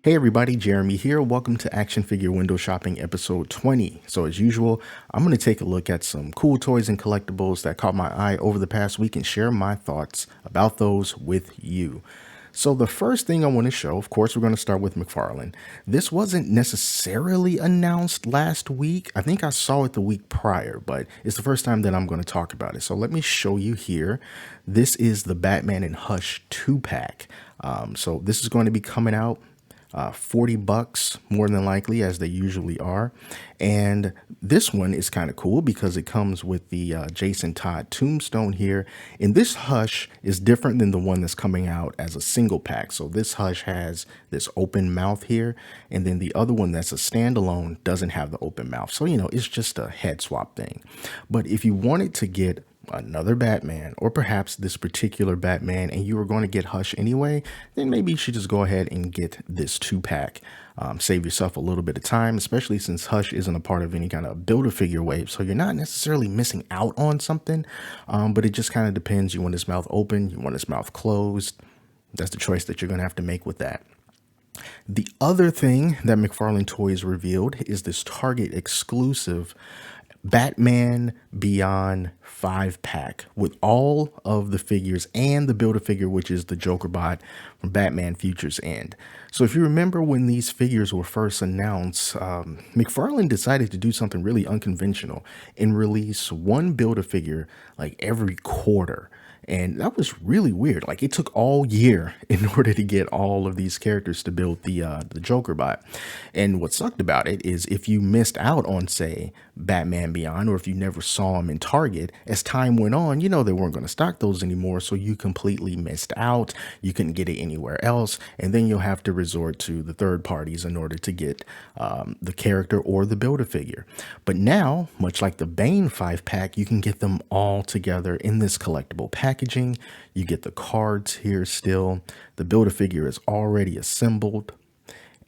Hey everybody, Jeremy here. Welcome to Action Figure Window Shopping episode 20. So as usual, I'm going to take a look at some cool toys and collectibles that caught my eye over the past week and share my thoughts about those with you. So the first thing I want to show, of course, we're going to start with Mcfarland. This wasn't necessarily announced last week. I think I saw it the week prior, but it's the first time that I'm going to talk about it. So let me show you here. This is the Batman and Hush 2-pack. So this is going to be coming out 40 bucks more than likely, as they usually are. And this one is kind of cool because it comes with the Jason Todd Tombstone here. And this Hush is different than the one that's coming out as a single pack. So this Hush has this open mouth here, and then the other one that's a standalone doesn't have the open mouth. So, it's just a head swap thing. But if you wanted to get another Batman, or perhaps this particular Batman, and you were going to get Hush anyway, then maybe you should just go ahead and get this 2-pack. Save yourself a little bit of time, especially since Hush isn't a part of any kind of Build-A-Figure wave, so you're not necessarily missing out on something, but it just kind of depends. You want his mouth open, you want his mouth closed. That's the choice that you're going to have to make with that. The other thing that Mcfarland Toys revealed is this Target exclusive Batman Beyond 5-pack with all of the figures and the Build-A-Figure, which is the Joker bot from Batman Future's End. So if you remember when these figures were first announced, Mcfarland decided to do something really unconventional and release one Build-A-Figure like every quarter. And that was really weird. Like, it took all year in order to get all of these characters to build the Joker bot. And what sucked about it is if you missed out on, say, Batman Beyond, or if you never saw them in Target, as time went on, they weren't going to stock those anymore. So you completely missed out. You couldn't get it anywhere else. And then you'll have to resort to the third parties in order to get the character or the Build-A-Figure. But now, much like the Bane 5-pack, you can get them all together in this collectible packaging. You get the cards here still. The Build-A-Figure is already assembled.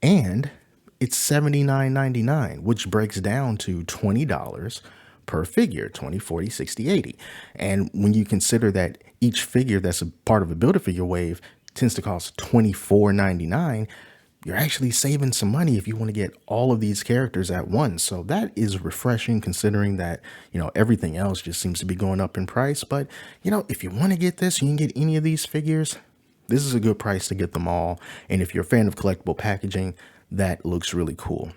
And it's $79.99, which breaks down to $20 per figure, 20, 40, 60, 80. And when you consider that each figure that's a part of a Build-A-Figure wave tends to cost $24.99, you're actually saving some money if you want to get all of these characters at once. So that is refreshing, considering that, everything else just seems to be going up in price. But, if you want to get this, you can get any of these figures. This is a good price to get them all. And if you're a fan of collectible packaging, that looks really cool.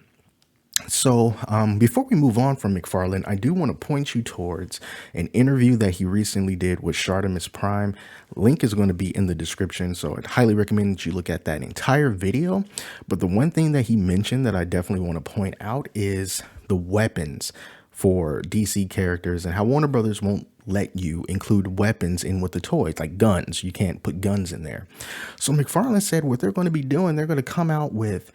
So before we move on from Mcfarland, I do want to point you towards an interview that he recently did with Shartimus Prime. Link is going to be in the description, so I'd highly recommend that you look at that entire video. But the one thing that he mentioned that I definitely want to point out is the weapons for DC characters and how Warner Brothers won't let you include weapons in with the toys, like guns. You can't put guns in there. So Mcfarland said what they're going to be doing, they're going to come out with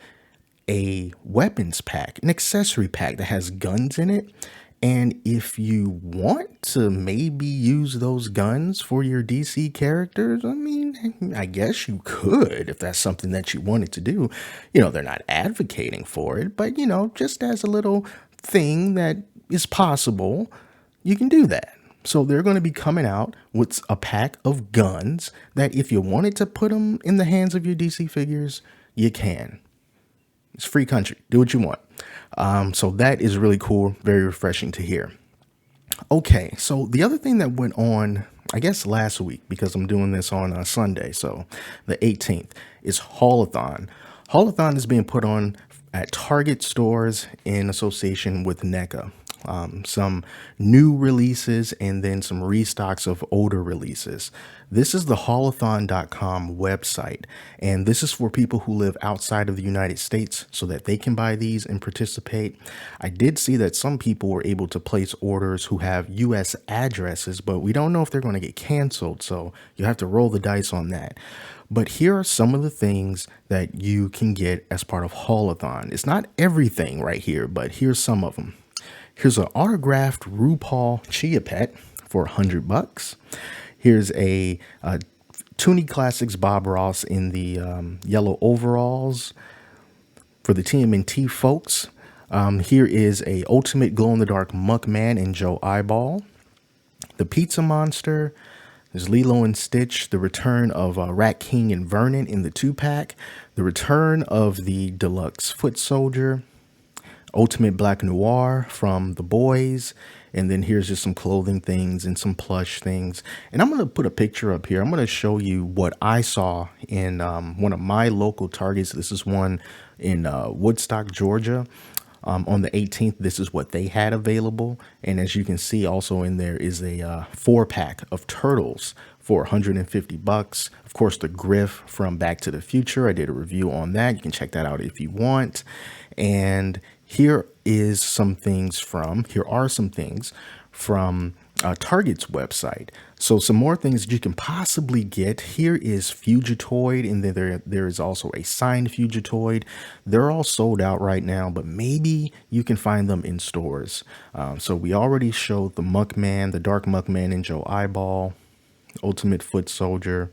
a weapons pack, an accessory pack that has guns in it. And if you want to maybe use those guns for your DC characters, I guess you could, if that's something that you wanted to do. They're not advocating for it, but, just as a little thing that is possible, you can do that. So they're going to be coming out with a pack of guns that if you wanted to put them in the hands of your DC figures, you can. It's free country. Do what you want. So that is really cool. Very refreshing to hear. Okay, so the other thing that went on, I guess last week, because I'm doing this on Sunday, so the 18th, is Haulathon. Haulathon is being put on at Target stores in association with NECA. Some new releases and then some restocks of older releases. This is the haulathon.com website, and this is for people who live outside of the United States so that they can buy these and participate. I did see that some people were able to place orders who have US addresses, but we don't know if they're going to get canceled, so you have to roll the dice on that. But here are some of the things that you can get as part of Haulathon. It's not everything right here, but here's some of them. Here's an autographed RuPaul Chia Pet for $100. Here's a Toonie Classics Bob Ross in the yellow overalls for the TMNT folks. Here is a Ultimate Glow-in-the-Dark Muckman and Joe Eyeball. The Pizza Monster, There's Lilo and Stitch, the return of Rat King and Vernon in the 2-pack, the return of the deluxe Foot Soldier, Ultimate Black Noir from The Boys, and then here's just some clothing things and some plush things. And I'm going to put a picture up here. I'm going to show you what I saw in one of my local Targets. This is one in Woodstock, Georgia. On the 18th, this is what they had available. And as you can see, also in there is a 4-pack of Turtles for 150 bucks. Of course, the Griff from Back to the Future. I did a review on that. You can check that out if you want. And here are some things from Target's website. So some more things that you can possibly get. Here is Fugitoid, and then there is also a signed Fugitoid. They're all sold out right now, but maybe you can find them in stores. So we already showed the Muckman, the Dark Muckman and Joe Eyeball, Ultimate Foot Soldier.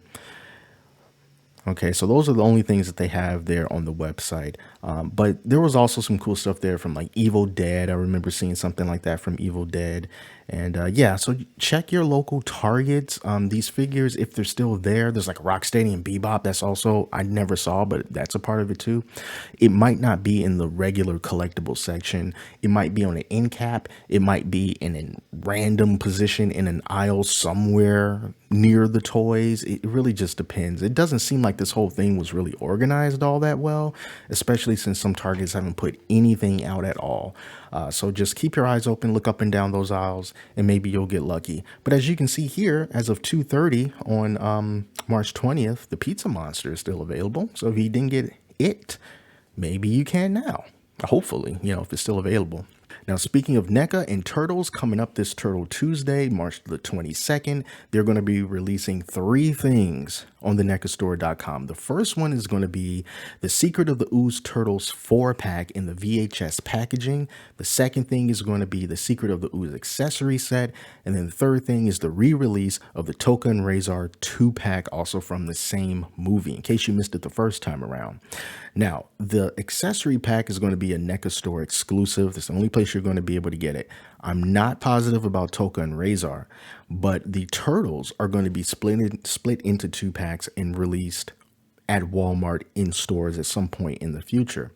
Okay, so those are the only things that they have there on the website. But there was also some cool stuff there from like Evil Dead. I remember seeing something like that from Evil Dead. And yeah, so check your local Targets. These figures, if they're still there, there's like Rocksteady and Bebop. That's also, I never saw, but that's a part of it too. It might not be in the regular collectible section. It might be on an end cap. It might be in a random position in an aisle somewhere near the toys. It really just depends. It doesn't seem like this whole thing was really organized all that well, especially since some Targets haven't put anything out at all. So just keep your eyes open, look up and down those aisles, and maybe you'll get lucky. But as you can see here, as of 2:30 on March 20th, the Pizza Monster is still available. So if you didn't get it, maybe you can now. Hopefully, if it's still available. Now, speaking of NECA and Turtles, coming up this Turtle Tuesday, March the 22nd, they're going to be releasing 3 things on the NECAstore.com. The first one is going to be the Secret of the Ooze Turtles 4-pack in the VHS packaging. The second thing is going to be the Secret of the Ooze accessory set. And then the third thing is the re-release of the Toka and Razor 2-pack, also from the same movie, in case you missed it the first time around. Now, the accessory pack is going to be a NECA store exclusive. That's the only place you're going to be able to get it. I'm not positive about Toka and Razor, but the Turtles are going to be split into 2 packs and released at Walmart in stores at some point in the future.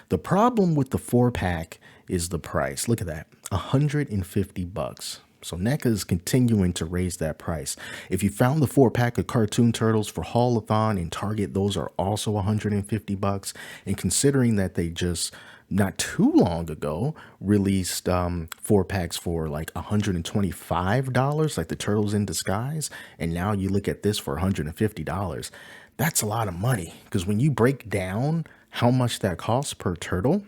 The problem with the 4-pack is the price. Look at that, 150 bucks. So NECA is continuing to raise that price. If you found the 4-pack of Cartoon Turtles for Haul-a-thon in Target, those are also 150 bucks. And considering that they just not too long ago released 4-packs for like $125, like the Turtles in Disguise, and now you look at this for $150, that's a lot of money. Because when you break down how much that costs per turtle,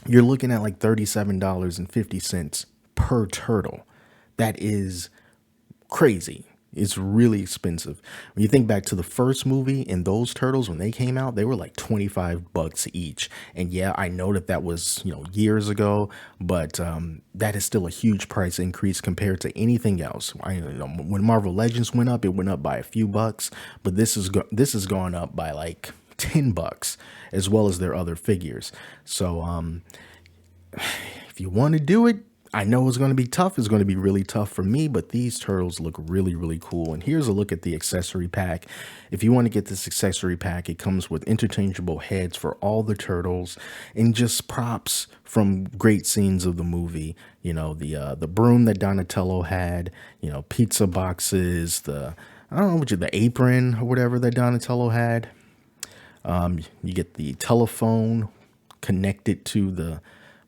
you're looking at like $37.50 per turtle. That is crazy. It's really expensive. When you think back to the first movie and those turtles, when they came out, they were like 25 bucks each. And yeah, I know that was, years ago, but that is still a huge price increase compared to anything else. When Marvel Legends went up, it went up by a few bucks, but this has gone up by like 10 bucks, as well as their other figures. So if you want to do it, I know it's going to be tough. It's going to be really tough for me, but these turtles look really, really cool. And here's a look at the accessory pack. If you want to get this accessory pack, it comes with interchangeable heads for all the turtles and just props from great scenes of the movie. The broom that Donatello had, pizza boxes, the apron or whatever that Donatello had. You get the telephone connected to the...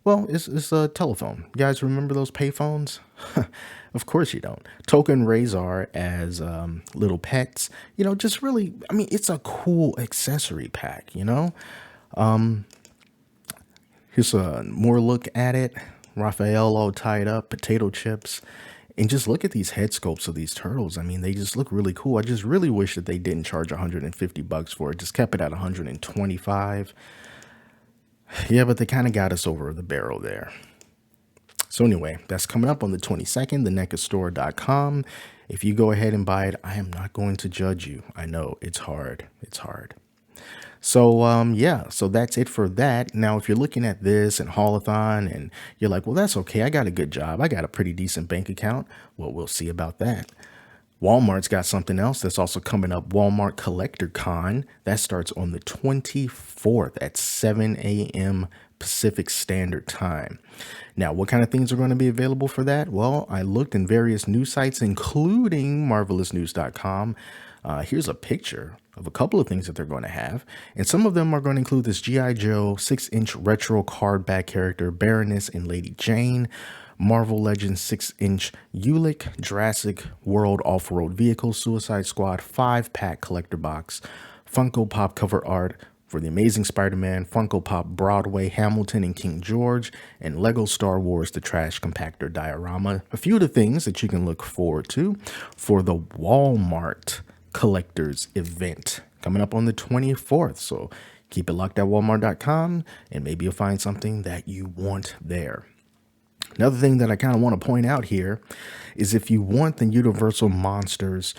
Well, it's a telephone. You guys remember those payphones? Of course you don't. Toka and Razor as little pets. Just really, it's a cool accessory pack, Here's a more look at it. Raphael all tied up, potato chips. And just look at these head sculpts of these turtles. They just look really cool. I just really wish that they didn't charge 150 bucks for it. Just kept it at 125. Yeah, but they kind of got us over the barrel there. So anyway, that's coming up on the 22nd, the NECAstore.com. If you go ahead and buy it, I am not going to judge you. I know it's hard. It's hard. So, yeah, so that's it for that. Now, if you're looking at this and Haul-a-thon and you're like, well, that's okay. I got a good job. I got a pretty decent bank account. Well, we'll see about that. Walmart's got something else that's also coming up. Walmart Collector Con. That starts on the 24th at 7 a.m. Pacific Standard Time. Now, what kind of things are going to be available for that? Well, I looked in various news sites, including marvelousnews.com. Here's a picture of a couple of things that they're going to have. And some of them are going to include this G.I. Joe 6-inch retro card back character, Baroness and Lady Jane, Marvel Legends 6-inch Ulick, Jurassic World off-road vehicle, Suicide Squad 5-pack collector box, Funko Pop cover art for The Amazing Spider-Man, Funko Pop Broadway, Hamilton and King George, and Lego Star Wars The Trash Compactor Diorama. A few of the things that you can look forward to for the Walmart Collectors event coming up on the 24th. So keep it locked at walmart.com and maybe you'll find something that you want there. Another thing that I kind of want to point out here is if you want the Universal Monsters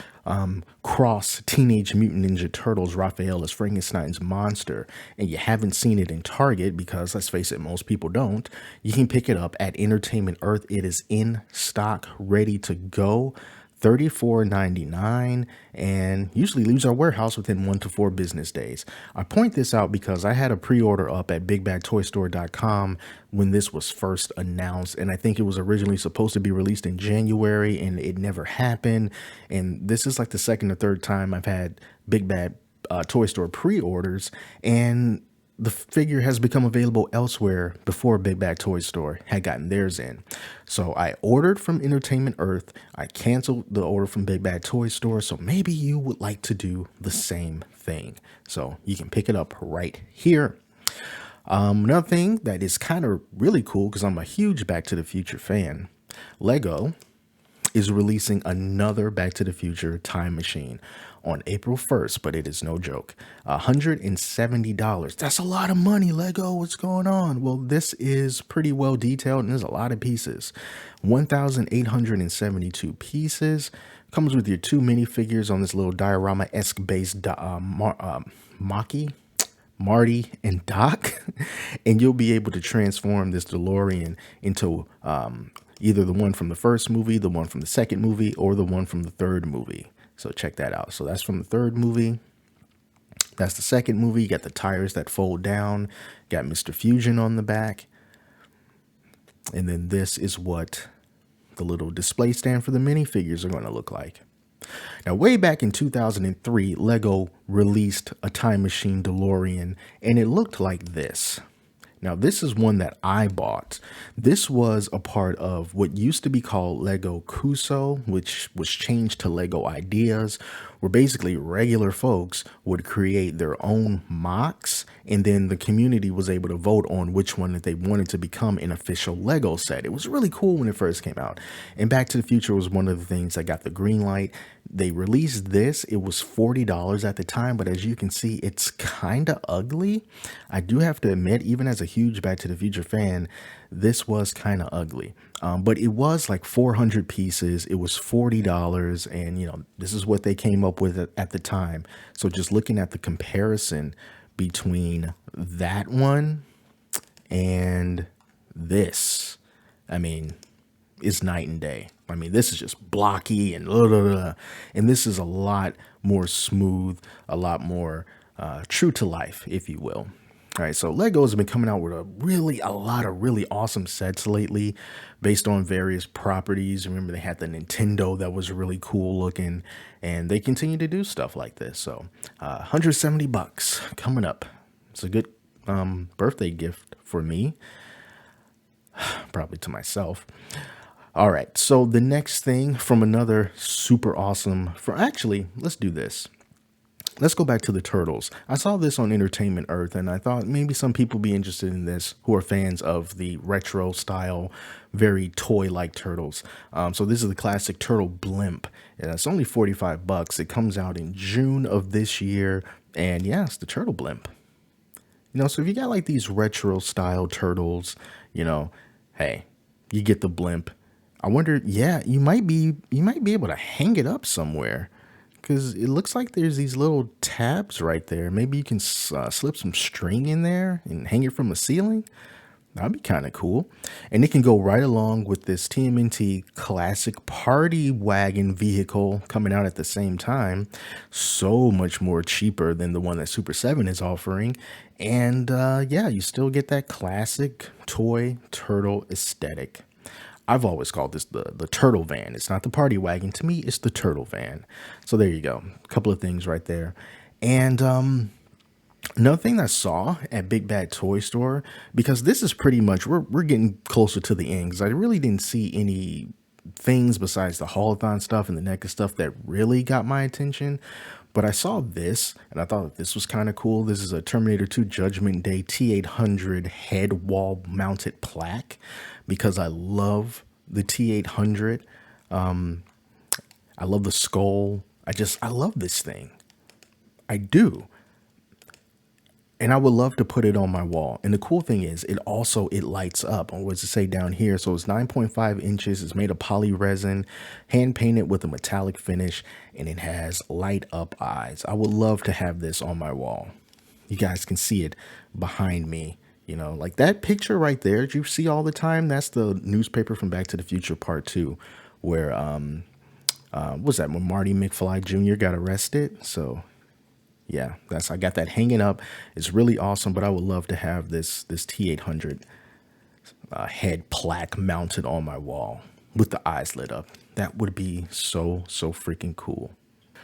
cross Teenage Mutant Ninja Turtles Raphael as Frankenstein's monster and you haven't seen it in Target, because let's face it, most people don't, you can pick it up at Entertainment Earth. It is in stock, ready to go. $34.99 and usually leaves our warehouse within 1 to 4 business days. I point this out because I had a pre-order up at bigbagtoystore.com when this was first announced, and I think it was originally supposed to be released in January and it never happened. And this is like the second or third time I've had Big Bad Toy Store pre-orders, and the figure has become available elsewhere before Big Bad Toy Store had gotten theirs in. So I ordered from Entertainment Earth. I canceled the order from Big Bad Toy Store. So maybe you would like to do the same thing. So you can pick it up right here. Another thing that is kind of really cool, because I'm a huge Back to the Future fan, Lego is releasing another Back to the Future time machine on April 1st, but it is no joke. $170. That's a lot of money, Lego. What's going on? Well, this is pretty well detailed and there's a lot of pieces. 1,872 pieces. Comes with your 2 minifigures on this little diorama-esque base, Marty and Doc. And you'll be able to transform this DeLorean into either the one from the first movie, the one from the second movie, or the one from the third movie. So check that out. So that's from the third movie. That's the second movie. You got the tires that fold down. Got Mr. Fusion on the back. And then this is what the little display stand for the minifigures are going to look like. Now, way back in 2003, Lego released a time machine DeLorean, and it looked like this. Now, this is one that I bought. This was a part of what used to be called Lego Cuso, which was changed to Lego Ideas, where basically regular folks would create their own mocks, and then the community was able to vote on which one that they wanted to become an official Lego set. It was really cool when it first came out. And Back to the Future was one of the things that got the green light. They released this. It was $40 at the time, but as you can see, it's kind of ugly. I do have to admit, even as a huge Back to the Future fan, this was kind of ugly. But it was like 400 pieces. It was $40, and you know, this is what they came up with at the time. So just looking at the comparison between that one and this, I mean, it's night and day. I mean, this is just blocky and blah, blah, blah. And this is a lot more smooth, a lot more true to life, if you will. All right, so Lego has been coming out with a lot of really awesome sets lately based on various properties. Remember, they had the Nintendo that was really cool looking, and they continue to do stuff like this. So $170 coming up. It's a good birthday gift for me, probably to myself. All right, so the next thing from another super awesome, actually, let's do this. Let's go back to the Turtles. I saw this on Entertainment Earth, and I thought maybe some people be interested in this who are fans of the retro style, very toy-like Turtles. So this is the classic Turtle Blimp. It's only $45. It comes out in June of this year, and yeah, it's the Turtle Blimp. You know, so if you got like these retro style turtles, you know, hey, you get the Blimp. I wonder, yeah, you might be able to hang it up somewhere, because it looks like there's these little tabs right there. Maybe you can slip some string in there and hang it from the ceiling. That'd be kind of cool. And it can go right along with this TMNT classic party wagon vehicle coming out at the same time. So much more cheaper than the one that Super 7 is offering. And yeah, you still get that classic toy turtle aesthetic. I've always called this the turtle van. It's not the party wagon. To me, it's the turtle van. So there you go. A couple of things right there. And another thing I saw at Big Bad Toy Store, because this is pretty much, we're getting closer to the end, because I really didn't see any things besides the holothon stuff and the NECA stuff that really got my attention. But I saw this and I thought that this was kind of cool. This is a Terminator 2 Judgment Day T800 head wall mounted plaque, because I love the T800. I love the skull. I love this thing. I do. And I would love to put it on my wall. And the cool thing is it lights up. Or what does it say down here? So it's 9.5 inches. It's made of poly resin, hand painted with a metallic finish, and it has light up eyes. I would love to have this on my wall. You guys can see it behind me. You know, like that picture right there that you see all the time. That's the newspaper from Back to the Future Part 2, where what's that? When Marty McFly Jr. got arrested. So yeah, I got that hanging up. It's really awesome, but I would love to have this T800 head plaque mounted on my wall with the eyes lit up. That would be so freaking cool.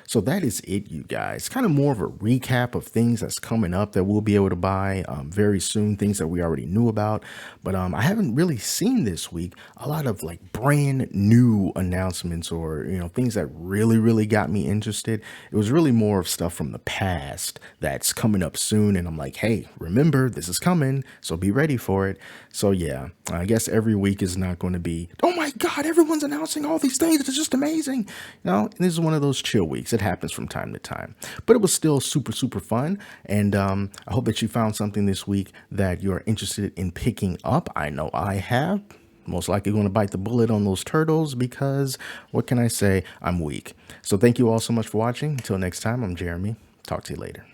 So that is it, you guys. Kind of more of a recap of things that's coming up that we'll be able to buy very soon, things that we already knew about. But I haven't really seen this week a lot of like brand new announcements, or, you know, things that really got me interested. It was really more of stuff from the past that's coming up soon. And I'm like, hey, remember, this is coming, so be ready for it. So yeah, I guess every week is not going to be, oh my God, everyone's announcing all these things. It's just amazing. No, this is one of those chill weeks. It happens from time to time, but it was still super fun. And I hope that you found something this week that you're interested in picking up. I know I have. Most likely going to bite the bullet on those turtles, because what can I say? I'm weak. So thank you all so much for watching. Until next time, I'm Jeremy. Talk to you later.